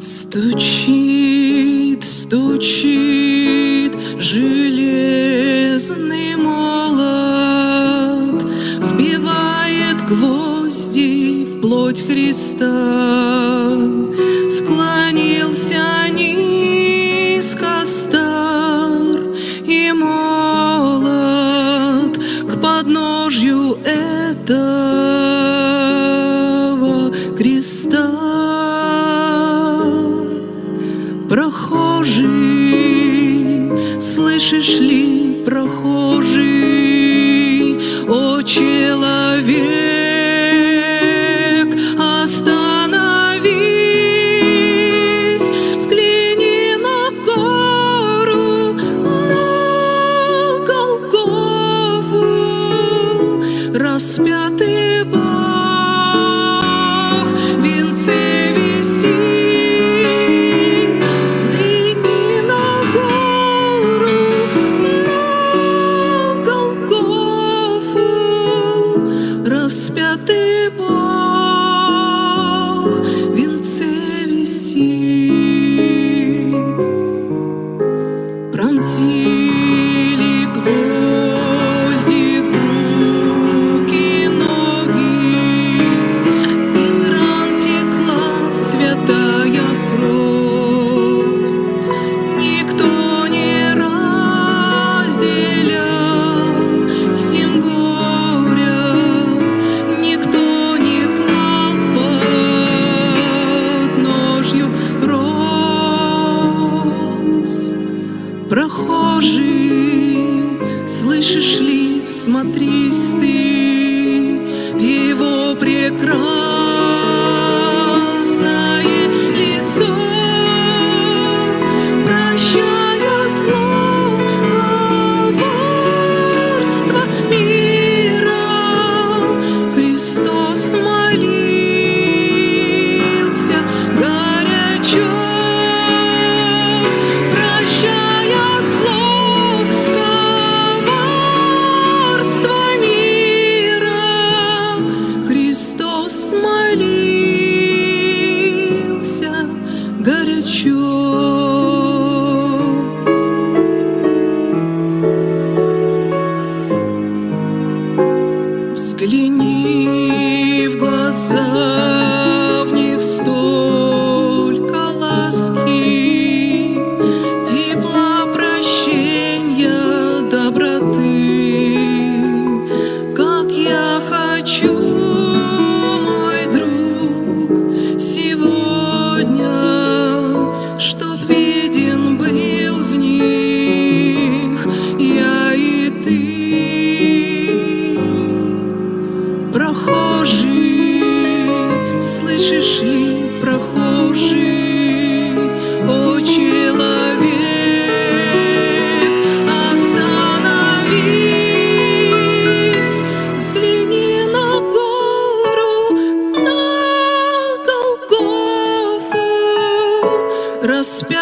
Стучит, стучит железный молот, вбивает гвозди в плоть Христа. Склонился низко стар и молод к подножью этого креста. Прохожий, слышишь ли, прохожий, о человек, остановись, взгляни на гору, на Голгофу, распятый Бог в венце висит. Распятый Бог в венце висит. Пронзили гвозди руки, ноги, из ран текла святая кровь. Никто не разделял с ним горя, никто не клал к подножью роз. Прохожий, слышишь ли, всмотрись ты в его прекрасное лицо, прощая зло, коварство мира. Христос молился горячо, прощая зло, коварство мира. Христос молился горячо. Взгляни в глаза, в них столько ласки, тепла, прощения, доброты. Как я хочу, мой друг, сегодня, чтоб виден был в них я и ты. Прохожий, слышишь ли, прохожий, о человек, остановись, взгляни на гору, на Голгофу, распятый